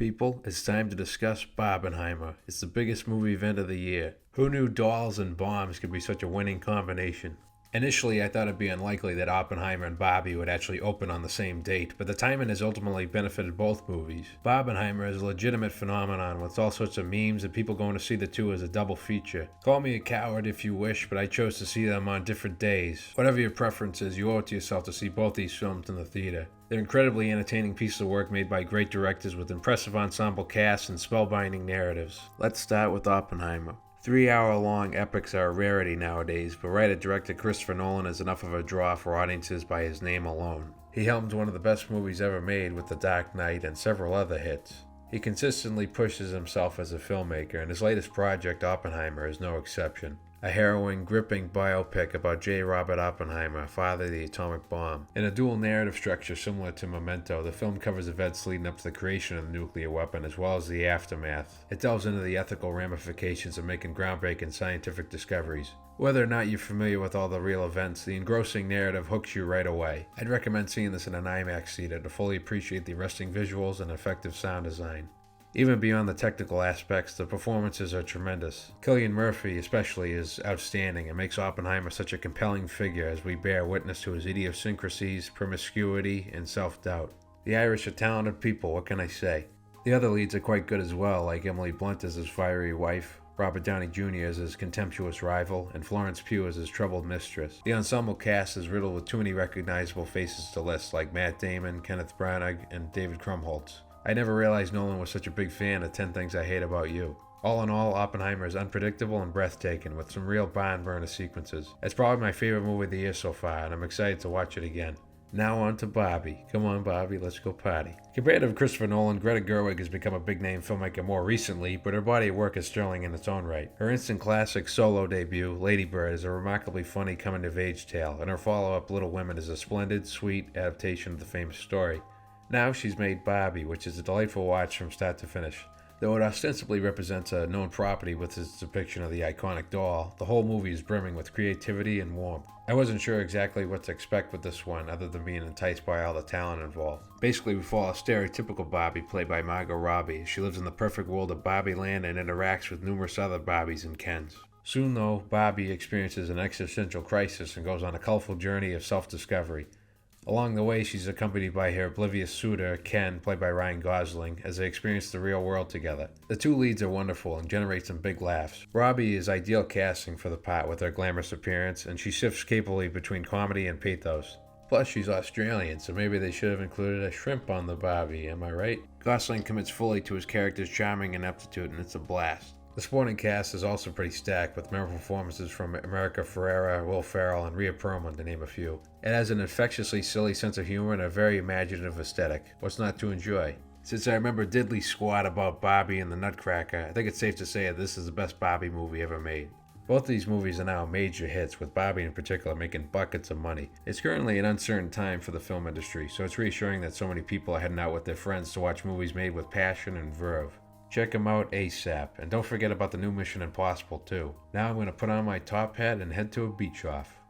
People, it's time to discuss Barbenheimer. It's the biggest movie event of the year. Who knew dolls and bombs could be such a winning combination? Initially, I thought it'd be unlikely that Oppenheimer and Barbie would actually open on the same date, but the timing has ultimately benefited both movies. Barbenheimer is a legitimate phenomenon with all sorts of memes and people going to see the two as a double feature. Call me a coward if you wish, but I chose to see them on different days. Whatever your preference is, you owe it to yourself to see both these films in the theater. They're incredibly entertaining pieces of work made by great directors with impressive ensemble casts and spellbinding narratives. Let's start with Oppenheimer. 3-hour-long epics are a rarity nowadays, but writer-director Christopher Nolan is enough of a draw for audiences by his name alone. He helmed one of the best movies ever made with The Dark Knight and several other hits. He consistently pushes himself as a filmmaker, and his latest project, Oppenheimer, is no exception. A harrowing, gripping biopic about J. Robert Oppenheimer, father of the atomic bomb. In a dual narrative structure similar to Memento, the film covers events leading up to the creation of the nuclear weapon as well as the aftermath. It delves into the ethical ramifications of making groundbreaking scientific discoveries. Whether or not you're familiar with all the real events, the engrossing narrative hooks you right away. I'd recommend seeing this in an IMAX theater to fully appreciate the arresting visuals and effective sound design. Even beyond the technical aspects, the performances are tremendous. Cillian Murphy especially is outstanding and makes Oppenheimer such a compelling figure as we bear witness to his idiosyncrasies, promiscuity, and self-doubt. The Irish are talented people, what can I say? The other leads are quite good as well, like Emily Blunt as his fiery wife, Robert Downey Jr. as his contemptuous rival, and Florence Pugh as his troubled mistress. The ensemble cast is riddled with too many recognizable faces to list, like Matt Damon, Kenneth Branagh, and David Krumholtz. I never realized Nolan was such a big fan of 10 Things I Hate About You. All in all, Oppenheimer is unpredictable and breathtaking, with some real barn burner sequences. It's probably my favorite movie of the year so far, and I'm excited to watch it again. Now on to Barbie. Come on, Barbie, let's go party. Compared to Christopher Nolan, Greta Gerwig has become a big-name filmmaker more recently, but her body of work is sterling in its own right. Her instant classic solo debut, Lady Bird, is a remarkably funny coming-of-age tale, and her follow-up, Little Women, is a splendid, sweet adaptation of the famous story. Now she's made Barbie, which is a delightful watch from start to finish. Though it ostensibly represents a known property with its depiction of the iconic doll, the whole movie is brimming with creativity and warmth. I wasn't sure exactly what to expect with this one, other than being enticed by all the talent involved. Basically, we follow a stereotypical Barbie played by Margot Robbie. She lives in the perfect world of Barbie Land and interacts with numerous other Barbies and Kens. Soon, though, Barbie experiences an existential crisis and goes on a colorful journey of self-discovery. Along the way, she's accompanied by her oblivious suitor, Ken, played by Ryan Gosling, as they experience the real world together. The two leads are wonderful and generate some big laughs. Robbie is ideal casting for the part with her glamorous appearance, and she shifts capably between comedy and pathos. Plus, she's Australian, so maybe they should have included a shrimp on the Barbie, am I right? Gosling commits fully to his character's charming ineptitude, and it's a blast. The supporting cast is also pretty stacked, with memorable performances from America Ferrera, Will Ferrell, and Rhea Perlman, to name a few. It has an infectiously silly sense of humor and a very imaginative aesthetic. What's not to enjoy? Since I remember diddly squat about Barbie and the Nutcracker, I think it's safe to say that this is the best Barbie movie ever made. Both of these movies are now major hits, with Barbie in particular making buckets of money. It's currently an uncertain time for the film industry, so it's reassuring that so many people are heading out with their friends to watch movies made with passion and verve. Check them out ASAP, and don't forget about the new Mission Impossible too. Now I'm going to put on my top hat and head to a beach off.